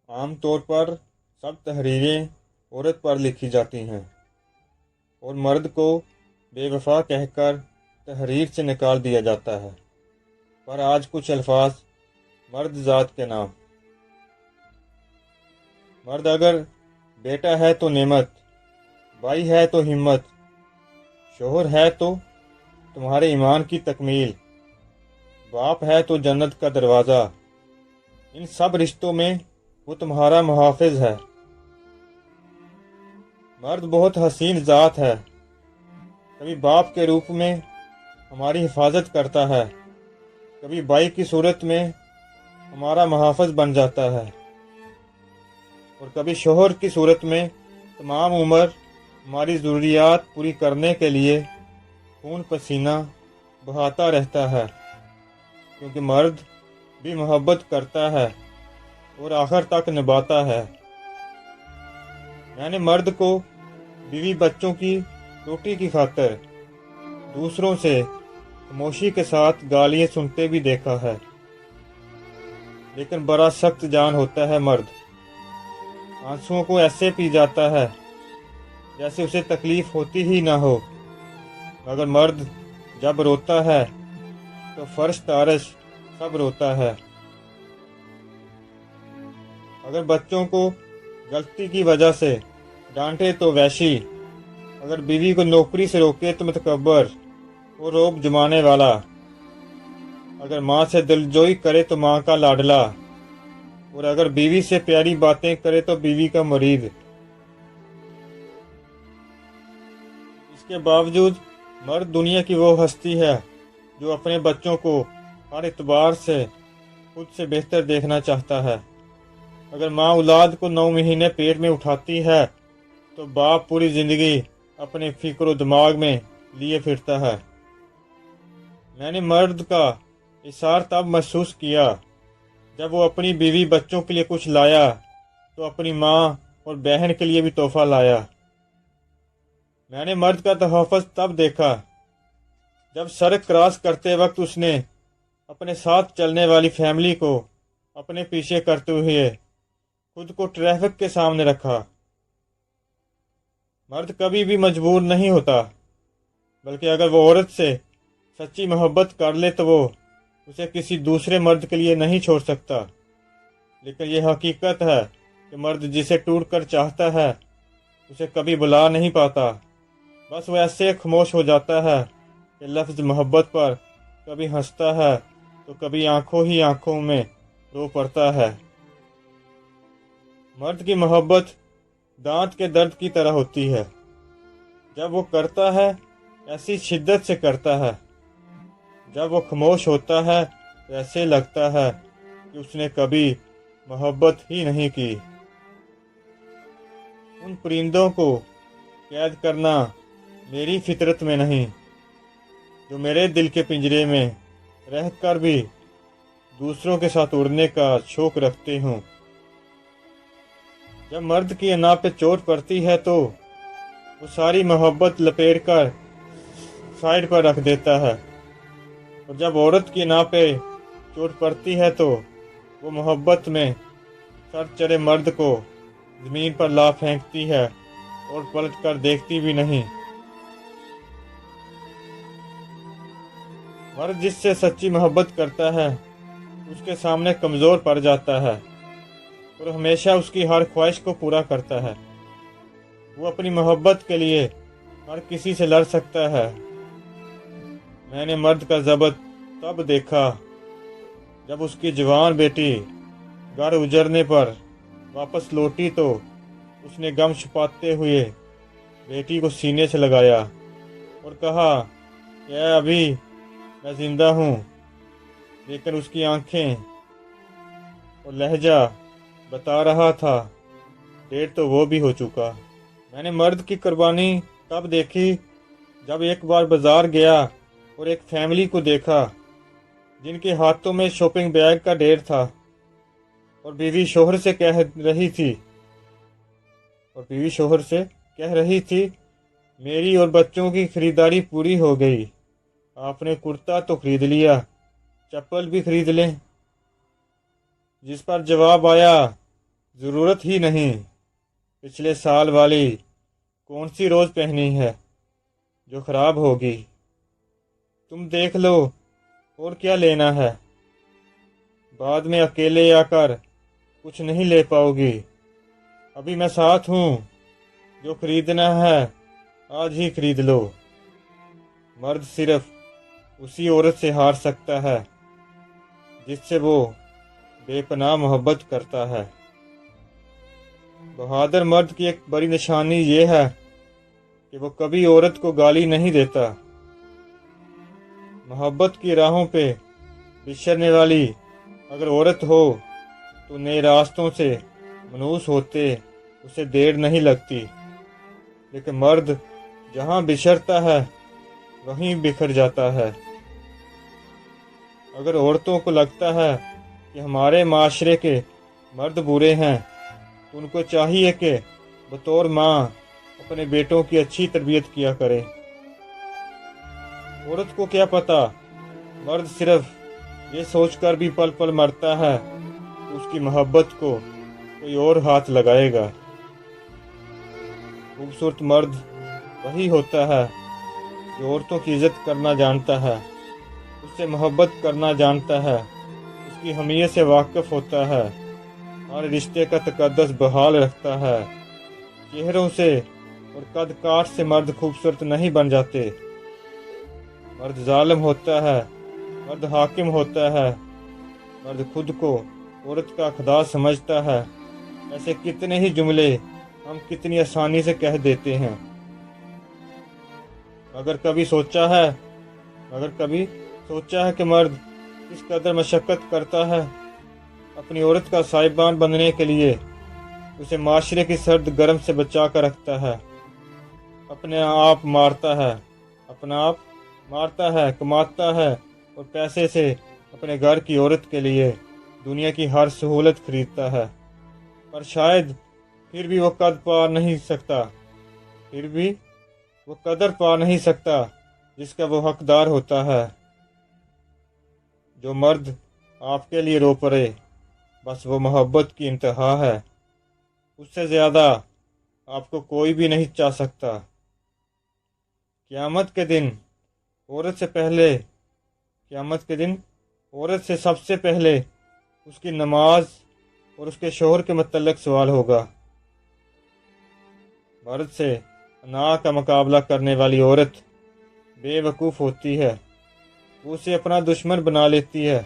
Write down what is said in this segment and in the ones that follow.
عام طور پر سب تحریریں عورت پر لکھی جاتی ہیں اور مرد کو بے وفا کہہ کر تحریر سے نکال دیا جاتا ہے، پر آج کچھ الفاظ مرد ذات کے نام۔ مرد اگر بیٹا ہے تو نعمت، بھائی ہے تو ہمت، شوہر ہے تو تمہارے ایمان کی تکمیل، باپ ہے تو جنت کا دروازہ، ان سب رشتوں میں وہ تمہارا محافظ ہے۔ مرد بہت حسین ذات ہے، کبھی باپ کے روپ میں ہماری حفاظت کرتا ہے، کبھی بھائی کی صورت میں ہمارا محافظ بن جاتا ہے، اور کبھی شوہر کی صورت میں تمام عمر ہماری ضروریات پوری کرنے کے لیے خون پسینہ بہاتا رہتا ہے، کیونکہ مرد بھی محبت کرتا ہے اور آخر تک نبھاتا ہے۔ میں نے مرد کو بیوی بچوں کی روٹی کی خاطر دوسروں سے خاموشی کے ساتھ گالیاں سنتے بھی دیکھا ہے، لیکن بڑا سخت جان ہوتا ہے مرد، آنسوؤں کو ایسے پی جاتا ہے جیسے اسے تکلیف ہوتی ہی نہ ہو، مگر مرد جب روتا ہے تو فرش تارش سب روتا ہے۔ اگر بچوں کو غلطی کی وجہ سے ڈانٹے تو وحشی، اگر بیوی کو نوکری سے روکے تو متکبر اور روب جمانے والا، اگر ماں سے دلجوئی کرے تو ماں کا لاڈلا، اور اگر بیوی سے پیاری باتیں کرے تو بیوی کا مرید۔ اس کے باوجود مرد دنیا کی وہ ہستی ہے جو اپنے بچوں کو ہر اعتبار سے خود سے بہتر دیکھنا چاہتا ہے۔ اگر ماں اولاد کو 9 مہینے پیٹ میں اٹھاتی ہے تو باپ پوری زندگی اپنے فکر و دماغ میں لیے پھرتا ہے۔ میں نے مرد کا احساس تب محسوس کیا جب وہ اپنی بیوی بچوں کے لیے کچھ لایا تو اپنی ماں اور بہن کے لیے بھی تحفہ لایا۔ میں نے مرد کا تحفظ تب دیکھا جب سڑک کراس کرتے وقت اس نے اپنے ساتھ چلنے والی فیملی کو اپنے پیچھے کرتے ہوئے خود کو ٹریفک کے سامنے رکھا۔ مرد کبھی بھی مجبور نہیں ہوتا، بلکہ اگر وہ عورت سے سچی محبت کر لے تو وہ اسے کسی دوسرے مرد کے لیے نہیں چھوڑ سکتا۔ لیکن یہ حقیقت ہے کہ مرد جسے ٹوٹ کر چاہتا ہے اسے کبھی بلا نہیں پاتا، بس وہ ایسے خاموش ہو جاتا ہے کہ لفظ محبت پر کبھی ہنستا ہے تو کبھی آنکھوں ہی آنکھوں میں رو پڑتا ہے۔ مرد کی محبت دانت کے درد کی طرح ہوتی ہے، جب وہ کرتا ہے ایسی شدت سے کرتا ہے، جب وہ خاموش ہوتا ہے تو ایسے لگتا ہے کہ اس نے کبھی محبت ہی نہیں کی۔ ان پرندوں کو قید کرنا میری فطرت میں نہیں جو میرے دل کے پنجرے میں رہ کر بھی دوسروں کے ساتھ اڑنے کا شوق رکھتے ہوں۔ جب مرد کی انا پہ چوٹ پڑتی ہے تو وہ ساری محبت لپیٹ کر سائڈ پر رکھ دیتا ہے، اور جب عورت کی انا پہ چوٹ پڑتی ہے تو وہ محبت میں سر چڑھے مرد کو زمین پر لا پھینکتی ہے اور پلٹ کر دیکھتی بھی نہیں۔ مرد جس سے سچی محبت کرتا ہے اس کے سامنے کمزور پڑ جاتا ہے اور ہمیشہ اس کی ہر خواہش کو پورا کرتا ہے۔ وہ اپنی محبت کے لیے ہر کسی سے لڑ سکتا ہے۔ میں نے مرد کا ضبط تب دیکھا جب اس کی جوان بیٹی گھر اجڑنے پر واپس لوٹی تو اس نے غم چھپاتے ہوئے بیٹی کو سینے سے لگایا اور کہا کہ ابھی میں زندہ ہوں، لیکن اس کی آنکھیں اور لہجہ بتا رہا تھا ڈیڑھ تو وہ بھی ہو چکا۔ میں نے مرد کی قربانی تب دیکھی جب ایک بار بازار گیا اور ایک فیملی کو دیکھا جن کے ہاتھوں میں شاپنگ بیگ کا ڈھیر تھا، اور بیوی شوہر سے کہہ رہی تھی میری اور بچوں کی خریداری پوری ہو گئی، آپ نے کرتا تو خرید لیا، چپل بھی خرید لیں۔ جس پر جواب آیا ضرورت ہی نہیں، پچھلے سال والی کون سی روز پہنی ہے جو خراب ہوگی؟ تم دیکھ لو اور کیا لینا ہے، بعد میں اکیلے آ کر کچھ نہیں لے پاؤ گی۔ ابھی میں ساتھ ہوں، جو خریدنا ہے آج ہی خرید لو۔ مرد صرف اسی عورت سے ہار سکتا ہے جس سے وہ بے پناہ محبت کرتا ہے۔ بہادر مرد کی ایک بڑی نشانی یہ ہے کہ وہ کبھی عورت کو گالی نہیں دیتا۔ محبت کی راہوں پہ بچھڑنے والی اگر عورت ہو تو نئے راستوں سے منحوس ہوتے اسے دیر نہیں لگتی، لیکن مرد جہاں بچھڑتا ہے وہیں بکھر جاتا ہے۔ اگر عورتوں کو لگتا ہے کہ ہمارے معاشرے کے مرد برے ہیں تو ان کو چاہیے کہ بطور ماں اپنے بیٹوں کی اچھی تربیت کیا کرے۔ عورت کو کیا پتا، مرد صرف یہ سوچ کر بھی پل پل مرتا ہے کہ اس کی محبت کو کوئی اور ہاتھ لگائے گا۔ خوبصورت مرد وہی ہوتا ہے جو عورتوں کی عزت کرنا جانتا ہے، اس سے محبت کرنا جانتا ہے، اس کی اہمیت سے واقف ہوتا ہے، ہر رشتے کا تقدس بحال رکھتا ہے۔ چہروں سے اور قد کاٹ سے مرد خوبصورت نہیں بن جاتے۔ مرد ظالم ہوتا ہے، مرد حاکم ہوتا ہے، مرد خود کو عورت کا خدا سمجھتا ہے۔ ایسے کتنے ہی جملے ہم کتنی آسانی سے کہہ دیتے ہیں۔ مگر کبھی سوچا ہے کہ مرد کس قدر مشقت کرتا ہے اپنی عورت کا صاحبان بننے کے لیے؟ اسے معاشرے کی سرد گرم سے بچا کر رکھتا ہے، اپنے آپ مارتا ہے، کماتا ہے اور پیسے سے اپنے گھر کی عورت کے لیے دنیا کی ہر سہولت خریدتا ہے، پر شاید پھر بھی وہ قدر پا نہیں سکتا جس کا وہ حقدار ہوتا ہے۔ جو مرد آپ کے لیے رو پڑے بس وہ محبت کی انتہا ہے، اس سے زیادہ آپ کو کوئی بھی نہیں چاہ سکتا۔ قیامت کے دن عورت سے سب سے پہلے اس کی نماز اور اس کے شوہر کے متعلق سوال ہوگا۔ مرد سے انا کا مقابلہ کرنے والی عورت بے وقوف ہوتی ہے، وہ اسے اپنا دشمن بنا لیتی ہے۔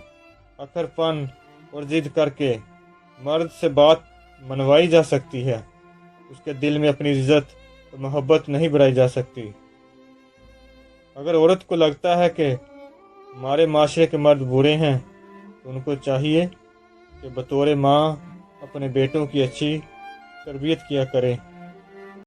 اکھر پن اور ضد کر کے مرد سے بات منوائی جا سکتی ہے، اس کے دل میں اپنی عزت اور محبت نہیں بڑھائی جا سکتی۔ اگر عورت کو لگتا ہے کہ ہمارے معاشرے کے مرد برے ہیں تو ان کو چاہیے کہ بطور ماں اپنے بیٹوں کی اچھی تربیت کیا کرے۔